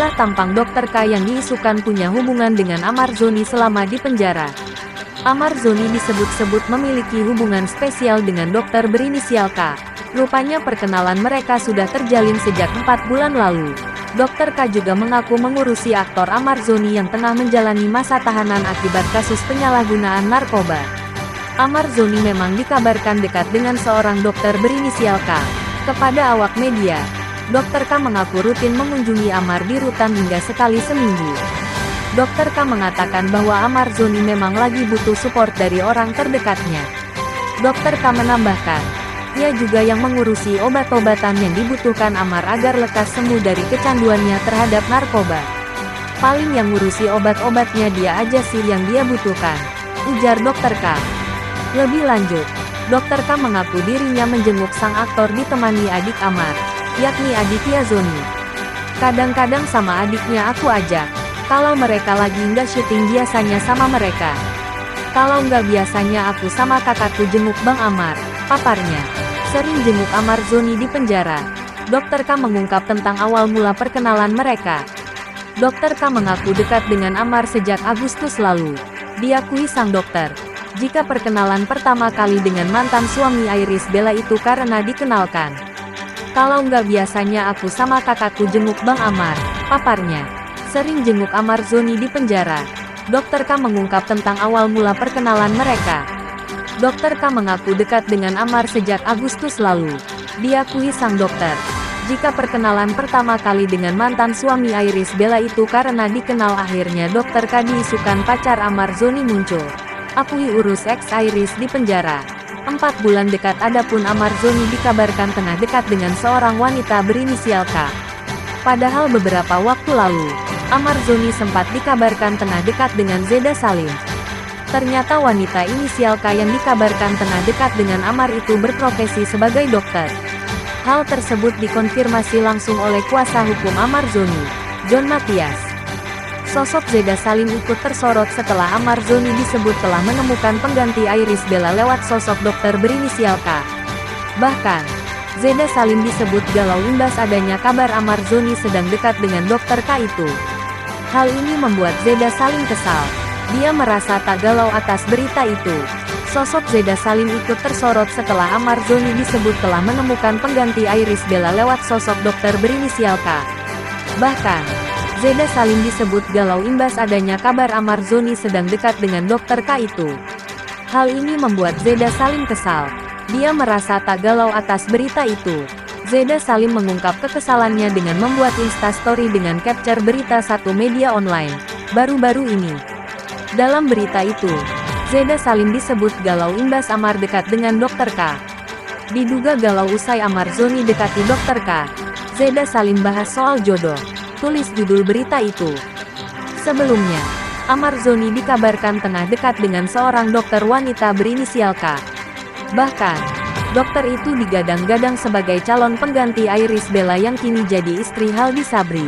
Inilah tampang Dr. K yang diisukan punya hubungan dengan Amarzoni selama di penjara. Amarzoni disebut-sebut memiliki hubungan spesial dengan dokter berinisial K. Rupanya perkenalan mereka sudah terjalin sejak 4 bulan lalu. Dr. K juga mengaku mengurusi aktor Amarzoni yang tengah menjalani masa tahanan akibat kasus penyalahgunaan narkoba. Amarzoni memang dikabarkan dekat dengan seorang dokter berinisial K. Kepada awak media, Dr. K mengaku rutin mengunjungi Amar di rutan hingga sekali seminggu. Dr. K mengatakan bahwa Amarzoni memang lagi butuh support dari orang terdekatnya. Dr. K menambahkan, ia juga yang mengurusi obat-obatan yang dibutuhkan Amar agar lekas sembuh dari kecanduannya terhadap narkoba. Paling yang ngurusi obat-obatnya dia aja sih yang dia butuhkan, ujar Dr. K. Lebih lanjut, Dr. K mengaku dirinya menjenguk sang aktor ditemani adik Amar, yakni Aditya Zoni. Kadang-kadang sama adiknya aku ajak. Kalau mereka lagi nggak syuting biasanya sama mereka. Kalau nggak biasanya aku sama kakakku jenguk Bang Amar, paparnya. Sering jenguk Amarzoni di penjara. Dr. K mengungkap tentang awal mula perkenalan mereka. Dr. K mengaku dekat dengan Amar sejak Agustus lalu. Diakui sang dokter, jika perkenalan pertama kali dengan mantan suami Iris Bella itu karena dikenalkan. Kalau nggak biasanya aku sama kakakku jenguk Bang Amar, paparnya. Sering jenguk Amarzoni di penjara. Dr. K mengungkap tentang awal mula perkenalan mereka. Dr. K mengaku dekat dengan Amar sejak Agustus lalu. Diakui sang dokter, jika perkenalan pertama kali dengan mantan suami Iris Bella itu karena dikenal akhirnya Dr. K diisukan pacar Amarzoni muncul. Akui urus ex Iris di penjara. 4 bulan dekat adapun Amarzoni dikabarkan tengah dekat dengan seorang wanita berinisial K. Padahal beberapa waktu lalu, Amarzoni sempat dikabarkan tengah dekat dengan Zeda Salim. Ternyata wanita inisial K yang dikabarkan tengah dekat dengan Amar itu berprofesi sebagai dokter. Hal tersebut dikonfirmasi langsung oleh kuasa hukum Amarzoni, John Matias. Sosok Zeda Salim ikut tersorot setelah Amarzoni disebut telah menemukan pengganti Iris Bella lewat sosok dokter berinisial K. Bahkan, Zeda Salim disebut galau imbas adanya kabar Amarzoni sedang dekat dengan dokter K itu. Hal ini membuat Zeda Salim kesal. Dia merasa tak galau atas berita itu. Sosok Zeda Salim ikut tersorot setelah Amarzoni disebut telah menemukan pengganti Iris Bella lewat sosok dokter berinisial K. Bahkan, Zeda Salim disebut galau imbas adanya kabar Amarzoni sedang dekat dengan dokter K itu. Hal ini membuat Zeda Salim kesal. Dia merasa tak galau atas berita itu. Zeda Salim mengungkap kekesalannya dengan membuat instastory dengan capture berita satu media online baru-baru ini. Dalam berita itu, Zeda Salim disebut galau imbas Amar dekat dengan dokter K. Diduga galau usai Amarzoni dekati dokter K. Zeda Salim bahas soal jodoh, tulis judul berita itu. Sebelumnya, Amarzoni dikabarkan tengah dekat dengan seorang dokter wanita berinisial K. Bahkan, dokter itu digadang-gadang sebagai calon pengganti Iris Bella yang kini jadi istri Haldi Sabri.